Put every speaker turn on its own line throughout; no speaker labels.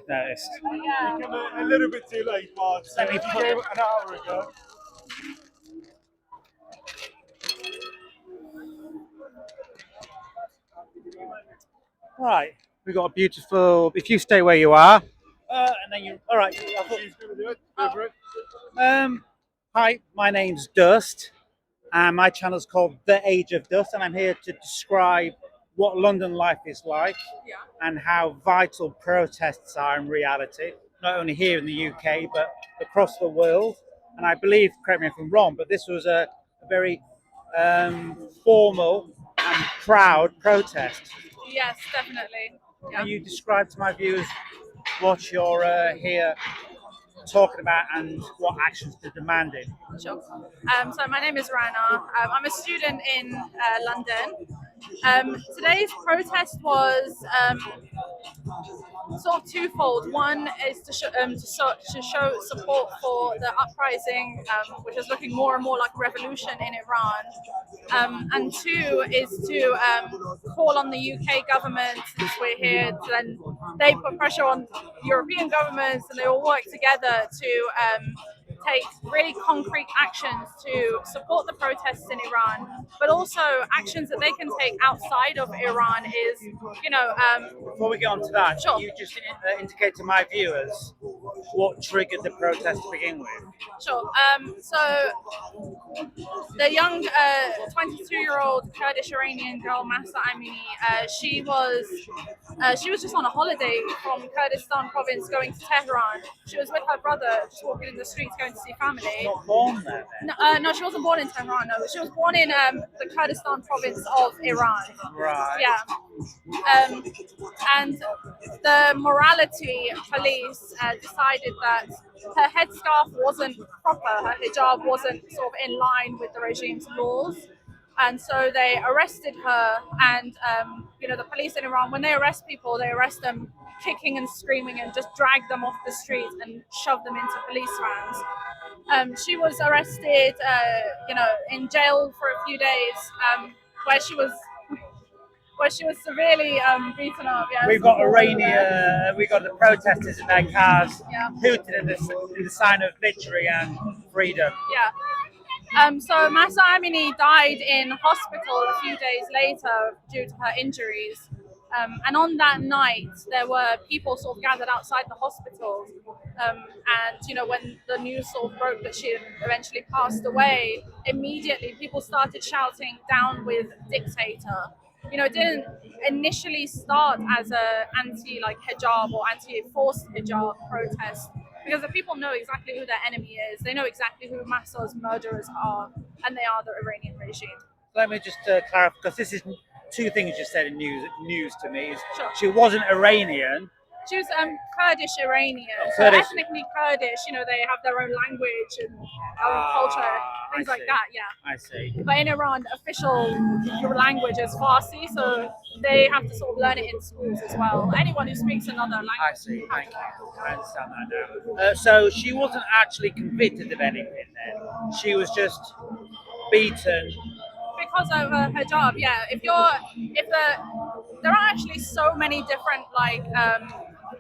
noticed.
You came a little bit too late, but
Let me
you
put-
came an hour ago.
Right, we've got a beautiful. If you stay where you are, and then you. All right.
She's going to do it. Go for it.
Hi, my name's Dust, and my channel's called The Age of Dust, and I'm here to describe what London life is like and how vital protests are in reality, not only here in the UK but across the world. And I believe, correct me if I'm wrong, but this was a very formal and proud protest.
Yes, definitely. Yeah.
Can you describe to my viewers what you're here talking about and what actions they're demanding?
Sure. So my name is Rana. I'm a student in London. Today's protest was sort of twofold. One is to show support for the uprising, which is looking more and more like a revolution in Iran. And two is to call on the UK government, since we're here, to then they put pressure on European governments, and they all work together to take really concrete actions to support the protests in Iran, but also actions that they can take outside of Iran is,
Before we get on to that,
Sure.
can you just indicate to my viewers what triggered the protest to begin with?
Sure. So the young 22-year-old Kurdish Iranian girl Mahsa Amini, she was just on a holiday from Kurdistan province going to Tehran. She was with her brother, just walking in the streets going to see family.
Not born there then?
No, she wasn't born in Tehran. No, she was born in the Kurdistan province of Iran.
Right.
Yeah. And the morality police decided that her headscarf wasn't proper, her hijab wasn't sort of in line with the regime's laws. And so they arrested her, and the police in Iran, when they arrest people, they arrest them kicking and screaming and just drag them off the street and shove them into police vans. She was arrested, in jail for a few days, where she was severely beaten up. Yeah,
We've got Iranian, we've got the protesters in their cars
Yeah.
hooting in the sign of victory and freedom.
Yeah. So Mahsa Amini died in hospital a few days later due to her injuries. And on that night, there were people sort of gathered outside the hospital. And, when the news sort of broke that she had eventually passed away, immediately people started shouting, "Down with dictator." It didn't initially start as a anti-hijab or anti-forced hijab protest, because the people know exactly who their enemy is. They know exactly who Mahsa's murderers are, and they are the Iranian regime.
Let me just clarify, because this is two things you said in news to me.
Sure.
She wasn't Iranian.
She was Kurdish Iranian, so
Kurdish.
ethnically Kurdish. They have their own language and their own culture, things
I
like
see.
that. Yeah.
I see.
But in Iran, official language is Farsi, so they have to sort of learn it in schools as well. Anyone who speaks another language.
I see. Thank you. I understand that now. So she wasn't actually convicted of anything then. She was just beaten.
Because of her hijab, yeah. There are actually so many different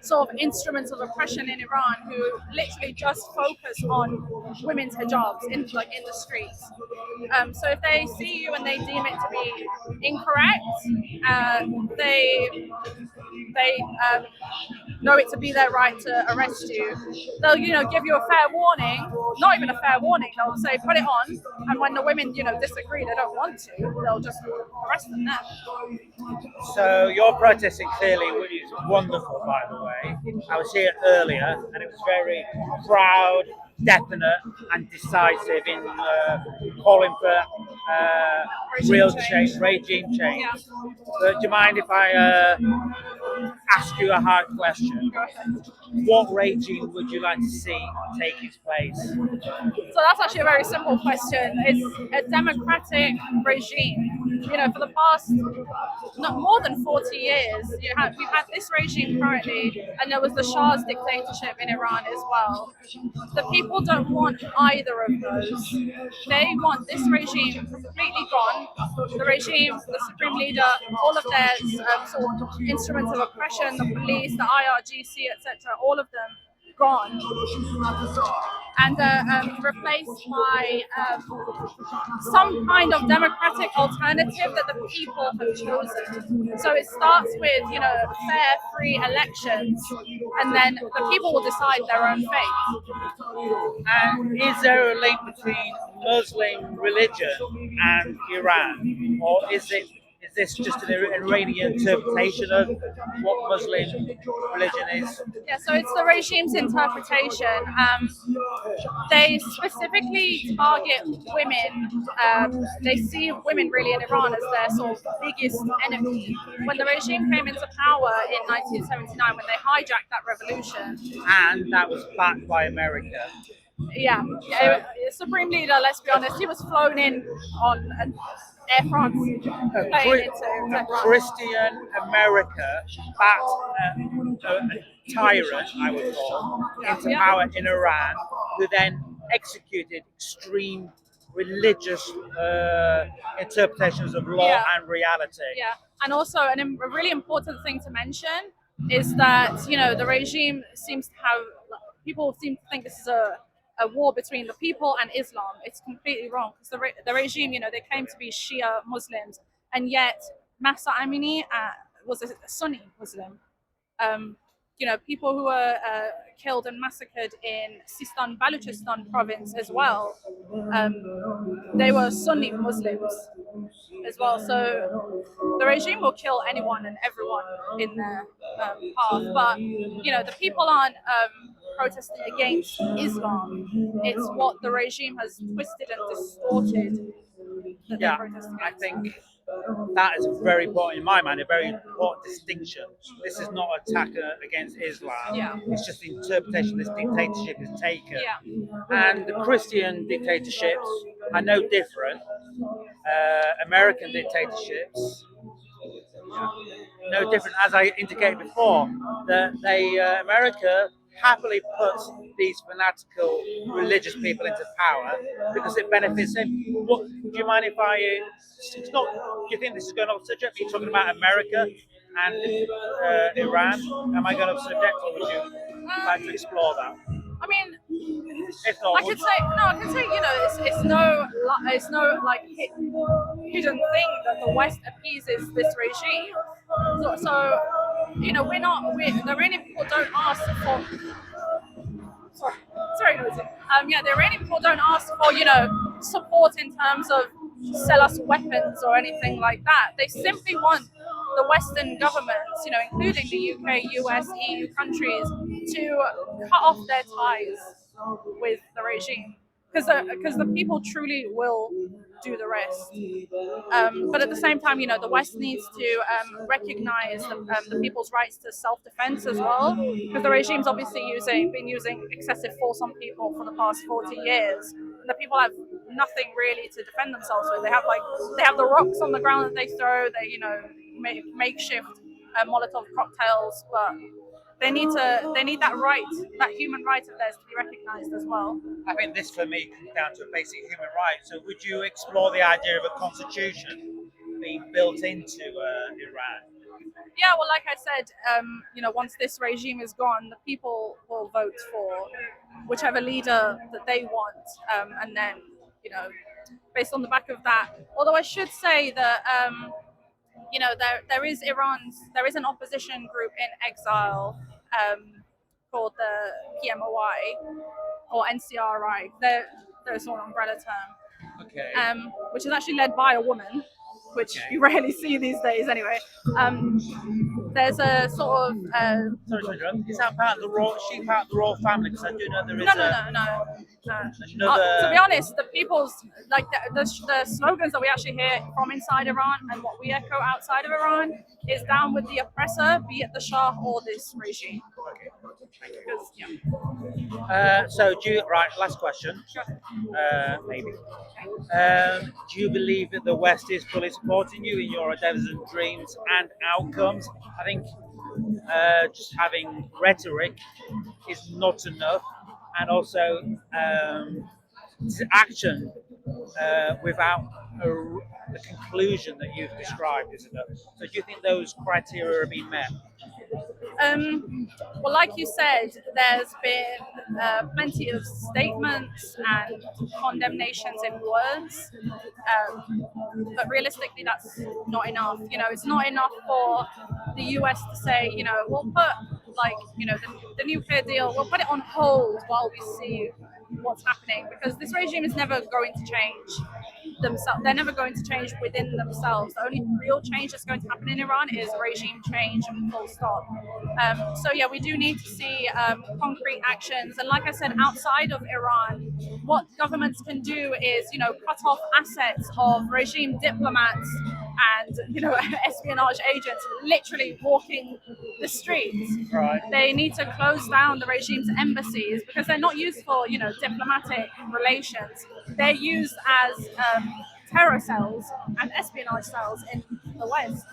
sort of instruments of oppression in Iran who literally just focus on women's hijabs in the streets. So if they see you and they deem it to be incorrect, they know it to be their right to arrest you. They'll give you a fair warning, not even a fair warning. They'll say put it on, and when the women disagree, they don't want to, they'll just arrest them there.
So your protesting clearly is wonderful, by the way. I was here earlier, and it was very proud, definite, and decisive in calling for real change, regime change.
Yeah.
So do you mind if I ask you a hard question?
Go ahead.
What regime would you like to see take its place?
So that's actually a very simple question. It's a democratic regime. for the past not more than 40 years, we've had this regime currently, and there was the Shah's dictatorship in Iran as well. The people don't want either of those. They want this regime completely gone. The regime, the supreme leader, all of their sort of instruments of oppression, the police, the IRGC, etc., all of them gone, and replaced by some kind of democratic alternative that the people have chosen. So it starts with, fair, free elections, and then the people will decide their own fate.
And is there a link between Muslim religion and Iran, or is this just an Iranian interpretation of what Muslim religion is?
Yeah, so it's the regime's interpretation. They specifically target women. They see women really in Iran as their sort of biggest enemy. When the regime came into power in 1979, when they hijacked that revolution,
And that was backed by America.
yeah, supreme leader. Let's be honest, he was flown in on Air France plane into Tehran.
Christian America backed a tyrant, I would call, into power in Iran, who then executed extreme religious interpretations of law and reality.
Yeah, and also a really important thing to mention is that the regime seems to have people seem to think this is a war between the people and Islam. It's completely wrong because the regime, they claim to be Shia Muslims, and yet Mahsa Amini was a Sunni Muslim. People who were killed and massacred in Sistan Baluchistan province as well, they were Sunni Muslims as well. So the regime will kill anyone and everyone in their path. But the people aren't protesting against Islam. It's what the regime has twisted and distorted that they're protesting
I
against.
think that is very important in my mind, a very important distinction. This is not an attack against Islam.
Yeah.
It's just the interpretation this dictatorship is taken.
Yeah.
And the Christian dictatorships are no different. American dictatorships, no different. As I indicated before, that America happily puts these fanatical religious people into power because it benefits them. Do you mind if I? It's not. Do you think this is going off subject? Are you talking about America and Iran? Am I going off subject, or would you like to explore that?
I mean,
If not,
I could say, it's no like hidden thing that the West appeases this regime. So the Iranian people don't ask for. Sorry, noisy. The Iranian people don't ask for support in terms of sell us weapons or anything like that. They simply want the Western governments, including the UK, US, EU countries, to cut off their ties with the regime, because the people truly will do the rest. But at the same time, the West needs to recognize the people's rights to self-defense as well, because the regime's obviously been using excessive force on people for the past 40 years. And the people have nothing really to defend themselves with. They have the rocks on the ground that they throw. They make makeshift Molotov cocktails, but they need that right, that human right of theirs to be recognized as well.
I think this for me comes down to a basic human right. So would you explore the idea of a constitution being built into Iran?
Yeah, well, like I said, once this regime is gone, the people will vote for whichever leader that they want, and then, based on the back of that. Although I should say that, there is an opposition group in exile called the PMOI or NCRI. They're sort of umbrella term.
Okay.
Which is actually led by a woman, which you rarely see these days anyway. There's a sort of...
Sorry to interrupt. Is that part of the royal? She part of the royal family? Because I do know there is
No. To be honest, the people's the slogans that we actually hear from inside Iran and what we echo outside of Iran is down with the oppressor, be it the Shah or this regime.
Okay.
Because, yeah.
So, right, last question,
Sure.
maybe. Do you believe that the West is fully supporting you in your endeavours and dreams and outcomes? I think just having rhetoric is not enough, and also action without the conclusion that you've described is enough. So, do you think those criteria are being met?
Well, like you said, there's been plenty of statements and condemnations in words, but realistically, that's not enough. It's not enough for the US to say, we'll put the nuclear deal, we'll put it on hold while we see what's happening, because this regime is never going to change themselves. They're never going to change within themselves. The only real change that's going to happen in Iran is regime change, full stop. So yeah, we do need to see concrete actions. And like I said, outside of Iran, what governments can do is, cut off assets of regime diplomats and, espionage agents literally walking the streets.
Right.
They need to close down the regime's embassies because they're not used for, diplomatic relations. They're used as terror cells and espionage cells in the West.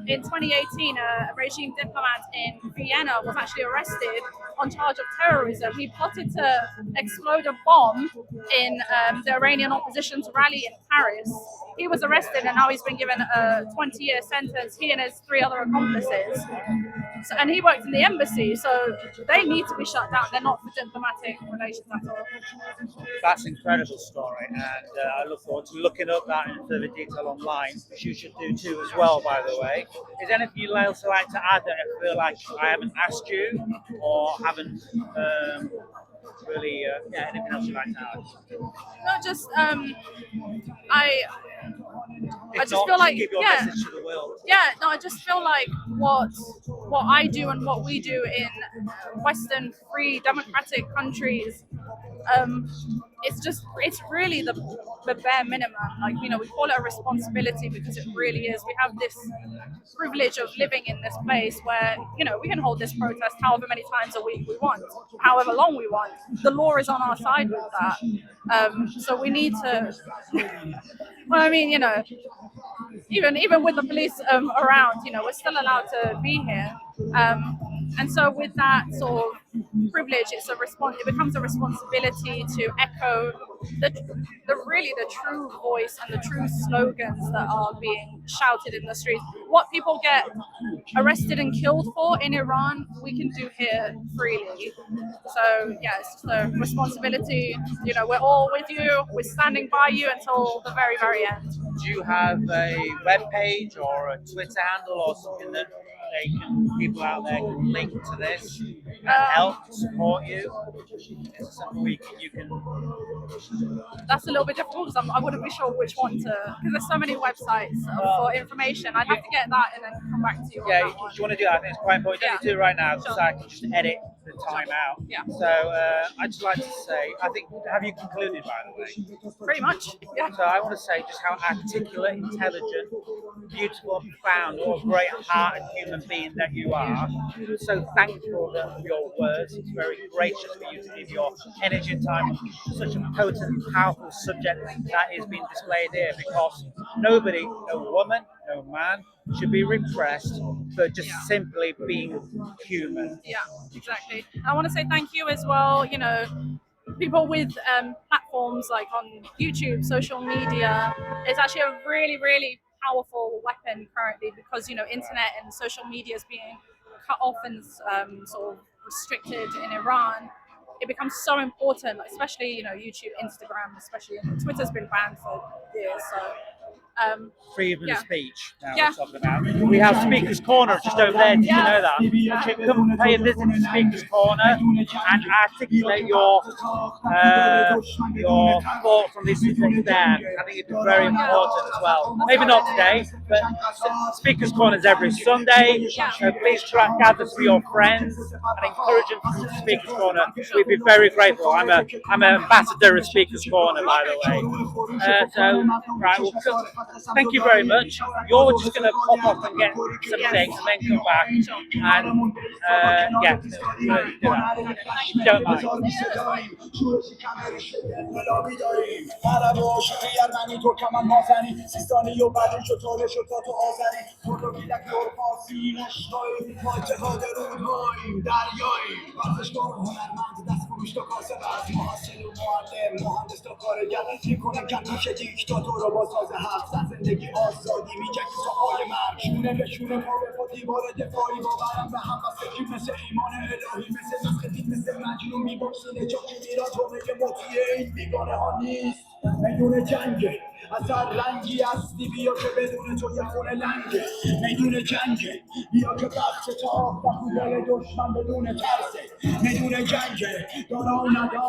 In 2018, a regime diplomat in Vienna was actually arrested on charge of terrorism. He plotted to explode a bomb in the Iranian opposition's rally in Paris. He was arrested and now he's been given a 20-year sentence, he and his 3 other accomplices. And he worked in the embassy, so they need to be shut down. They're not for diplomatic relations at all.
That's an incredible story, and I look forward to looking up that in further detail online, which you should do too as well, by the way. Is there anything you'd also like to add that I feel like I haven't asked you or haven't really, anything else you'd like to add?
No, just I just feel like,
give your message to the world.
No, I just feel like what I do and what we do in Western free democratic countries, it's really the bare minimum. Like, we call it a responsibility because it really is. We have this privilege of living in this place where, we can hold this protest however many times a week we want, however long we want. The law is on our side with that. So we need to, even with the police around, we're still allowed to be here. And so with that sort of privilege, it becomes a responsibility to echo the true voice and the true slogans that are being shouted in the streets. What people get arrested and killed for in Iran, we can do here freely. So yeah, it's just a responsibility. We're all with you. We're standing by you until the very, very end.
Do you have a web page or a Twitter handle or something that people out there can link to this and help support you? Is there something you can?
That's a little bit difficult because I wouldn't be sure which one to, because there's so many websites for information. I'd have to get that and then come back to you.
Yeah, if you want to do that, I think it's quite important. You don't need to do it right now,
Sure.
so I can just edit the time out.
Yeah.
So I'd just like to say, I think, have you concluded, by the way?
Pretty much. Yeah.
So I want to say just how articulate, intelligent, beautiful, and profound, what a great heart and human being that you are. I'm so thankful for your words. It's very gracious for you to give your energy and time on such a potent, powerful subject that is being displayed here, because nobody, no woman, no man, should be repressed for just simply being human.
Yeah, exactly. I want to say thank you as well. People with platforms like on YouTube, social media, it's actually a really, really powerful weapon currently because, internet and social media is being cut off and sort of restricted in Iran. It becomes so important, especially, YouTube, Instagram, especially. Twitter's been banned for years, so.
Freedom of speech. Now
Yeah.
we're talking about. We have Speaker's Corner just over there. Did you know that?
Yeah.
You should come pay a visit to Speaker's Corner and articulate your thoughts on these subjects there. I think it's very important as well. Maybe not today, but Speaker's Corner is every Sunday. So please gather with your friends and encourage them to come to Speaker's Corner. We'd be very grateful. I'm an ambassador of Speaker's Corner, by the way. So right, we'll thank you very much. You're just going to pop off and get some things and then come back. And yeah, do that. If you don't mind.
زندگی آزادی میجنگی تا پای مرگ شونه به شونه پا به پا دیوار دفاعی باورم به هم بسته که مثل ایمان الهی مثل نسخ دید مثل مجنون میبخشینه جا که میرا جامعه مطیعه این بیگانه ها نیست میدون جنگه اثر رنگی هستی بیا که بدون تو یه خونه لنگه میدون جنگه بیا که بخش تا آب دل دشمن بدون ترسه میدون جنگه دارا و ندار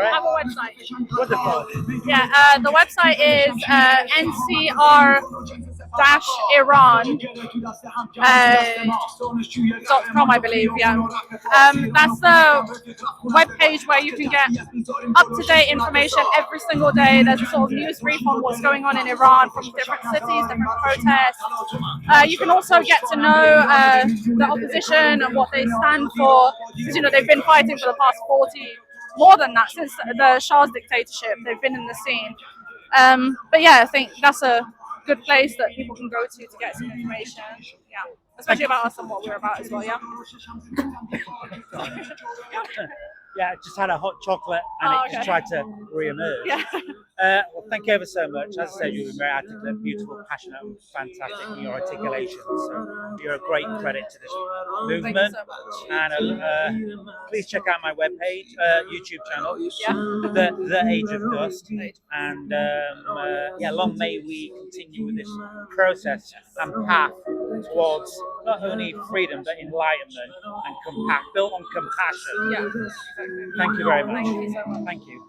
I have a website.
Wonderful.
Yeah, the website is ncr-iran.com, I believe. Yeah, that's the web page where you can get up-to-date information every single day. There's a sort of news brief on what's going on in Iran from different cities, different protests. You can also get to know the opposition and what they stand for, because they've been fighting for the past 40, more than that, since the Shah's dictatorship. They've been in the scene. But yeah, I think that's a good place that people can go to get some information. Yeah, especially about us and what we're about as well. Yeah.
Yeah, just had a hot chocolate and it just tried to re-emerge.
Yeah.
Well, thank you ever so much. As I said, you've been very articulate, beautiful, passionate, and fantastic in your articulation. So you're a great credit to this movement.
Thank you so much.
And please check out my webpage, YouTube channel,
Yeah.
The Age of Dust. And yeah, long may we continue with this process and path towards not only freedom but enlightenment and built on compassion.
Yeah.
Thank you very much.
Thank you so much.
Thank you.